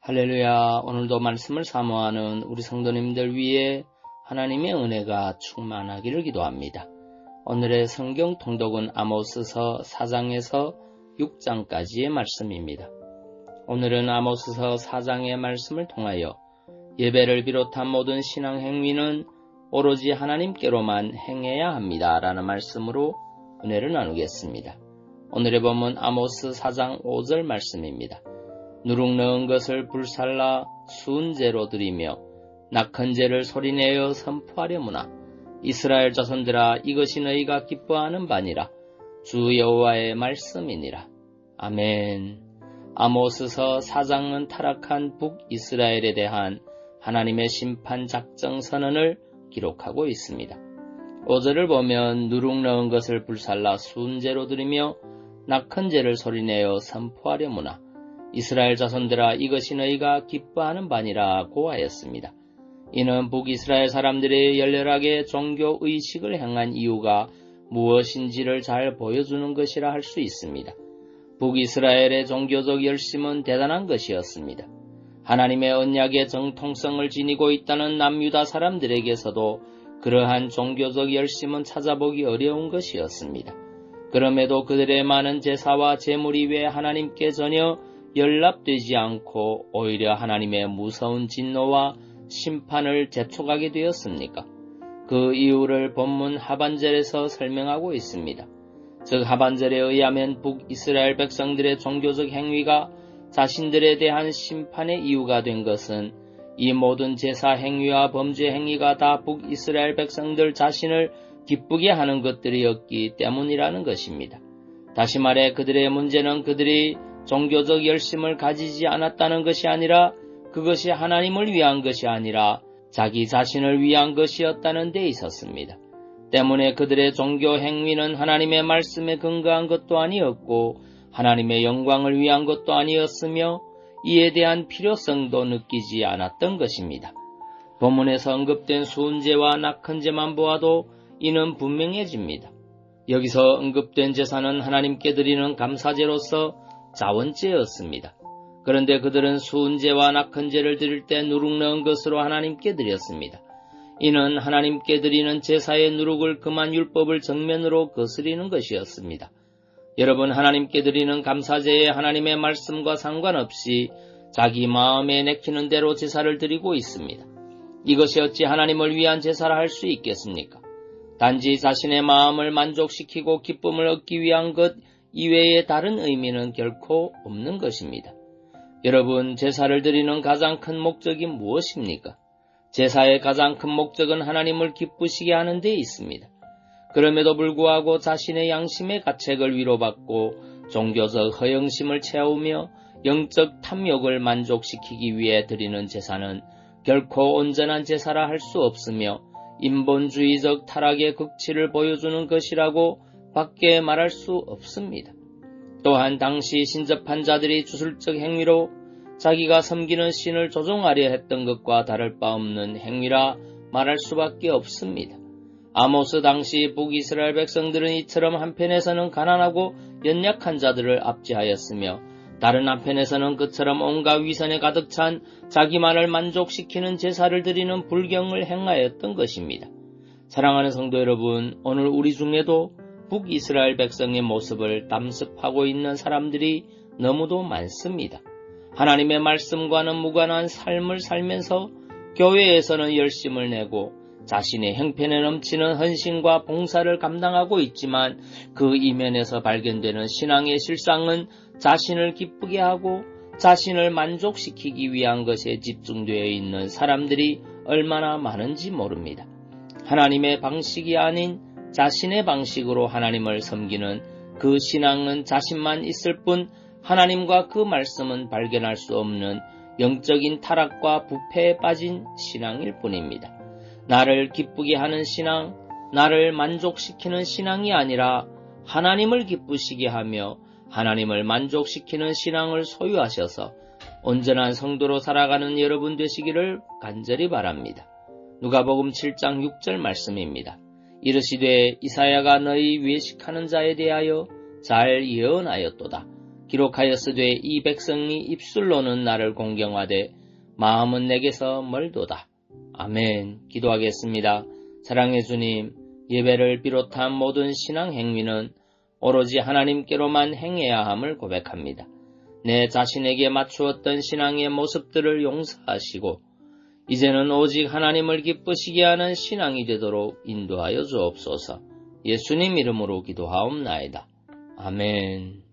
할렐루야. 오늘도 말씀을 사모하는 우리 성도님들 위해 하나님의 은혜가 충만하기를 기도합니다. 오늘의 성경 통독은 아모스서 4장에서 6장까지의 말씀입니다. 오늘은 아모스서 4장의 말씀을 통하여 예배를 비롯한 모든 신앙 행위는 오로지 하나님께로만 행해야 합니다. 라는 말씀으로 은혜를 나누겠습니다. 오늘의 본문 아모스 4장 5절 말씀입니다. 누룩 넣은 것을 불살라 수은제로 드리며 낙헌 제를 소리내어 선포하려무나 이스라엘 자손들아 이것이 너희가 기뻐하는 바니라 주 여호와의 말씀이니라. 아멘. 아모스서 4장은 타락한 북이스라엘에 대한 하나님의 심판 작정 선언을 기록하고 있습니다. 5절을 보면 누룩 넣은 것을 불살라 수은제로 드리며 낙헌 제를 소리내어 선포하려무나 이스라엘 자손들아 이것이 너희가 기뻐하는 바니라고 하였습니다. 이는 북이스라엘 사람들이 열렬하게 종교의식을 행한 이유가 무엇인지를 잘 보여주는 것이라 할 수 있습니다. 북이스라엘의 종교적 열심은 대단한 것이었습니다. 하나님의 언약의 정통성을 지니고 있다는 남유다 사람들에게서도 그러한 종교적 열심은 찾아보기 어려운 것이었습니다. 그럼에도 그들의 많은 제사와 제물이 왜 하나님께 전혀 연락되지 않고 오히려 하나님의 무서운 진노와 심판을 재촉하게 되었습니까? 그 이유를 본문 하반절에서 설명하고 있습니다. 즉 하반절에 의하면 북이스라엘 백성들의 종교적 행위가 자신들에 대한 심판의 이유가 된 것은 이 모든 제사 행위와 범죄 행위가 다 북이스라엘 백성들 자신을 기쁘게 하는 것들이었기 때문이라는 것입니다. 다시 말해 그들의 문제는 그들이 종교적 열심을 가지지 않았다는 것이 아니라 그것이 하나님을 위한 것이 아니라 자기 자신을 위한 것이었다는 데 있었습니다. 때문에 그들의 종교 행위는 하나님의 말씀에 근거한 것도 아니었고 하나님의 영광을 위한 것도 아니었으며 이에 대한 필요성도 느끼지 않았던 것입니다. 본문에서 언급된 수은제와 낙헌제만 보아도 이는 분명해집니다. 여기서 언급된 제사는 하나님께 드리는 감사제로서 자원제였습니다. 그런데 그들은 수은제와 낙헌제를 드릴 때 누룩 넣은 것으로 하나님께 드렸습니다. 이는 하나님께 드리는 제사의 누룩을 금한 율법을 정면으로 거스리는 것이었습니다. 여러분, 하나님께 드리는 감사제에 하나님의 말씀과 상관없이 자기 마음에 내키는 대로 제사를 드리고 있습니다. 이것이 어찌 하나님을 위한 제사라 할 수 있겠습니까? 단지 자신의 마음을 만족시키고 기쁨을 얻기 위한 것 이외의 다른 의미는 결코 없는 것입니다. 여러분, 제사를 드리는 가장 큰 목적이 무엇입니까? 제사의 가장 큰 목적은 하나님을 기쁘시게 하는 데 있습니다. 그럼에도 불구하고 자신의 양심의 가책을 위로받고 종교적 허영심을 채우며 영적 탐욕을 만족시키기 위해 드리는 제사는 결코 온전한 제사라 할 수 없으며 인본주의적 타락의 극치를 보여주는 것이라고 밖에 말할 수 없습니다. 또한 당시 신접한 자들이 주술적 행위로 자기가 섬기는 신을 조종하려 했던 것과 다를 바 없는 행위라 말할 수밖에 없습니다. 아모스 당시 북이스라엘 백성들은 이처럼 한편에서는 가난하고 연약한 자들을 압제하였으며 다른 한편에서는 그처럼 온갖 위선에 가득 찬 자기만을 만족시키는 제사를 드리는 불경을 행하였던 것입니다. 사랑하는 성도 여러분, 오늘 우리 중에도 북이스라엘 백성의 모습을 담습하고 있는 사람들이 너무도 많습니다. 하나님의 말씀과는 무관한 삶을 살면서 교회에서는 열심을 내고 자신의 형편에 넘치는 헌신과 봉사를 감당하고 있지만 그 이면에서 발견되는 신앙의 실상은 자신을 기쁘게 하고 자신을 만족시키기 위한 것에 집중되어 있는 사람들이 얼마나 많은지 모릅니다. 하나님의 방식이 아닌 자신의 방식으로 하나님을 섬기는 그 신앙은 자신만 있을 뿐 하나님과 그 말씀은 발견할 수 없는 영적인 타락과 부패에 빠진 신앙일 뿐입니다. 나를 기쁘게 하는 신앙, 나를 만족시키는 신앙이 아니라 하나님을 기쁘시게 하며 하나님을 만족시키는 신앙을 소유하셔서 온전한 성도로 살아가는 여러분 되시기를 간절히 바랍니다. 누가복음 7장 6절 말씀입니다. 이르시되 이사야가 너희 외식하는 자에 대하여 잘 예언하였도다. 기록하였으되 이 백성이 입술로는 나를 공경하되 마음은 내게서 멀도다. 아멘. 기도하겠습니다. 사랑의 주님, 예배를 비롯한 모든 신앙 행위는 오로지 하나님께로만 행해야 함을 고백합니다. 내 자신에게 맞추었던 신앙의 모습들을 용서하시고 이제는 오직 하나님을 기쁘시게 하는 신앙이 되도록 인도하여 주옵소서. 예수님 이름으로 기도하옵나이다. 아멘.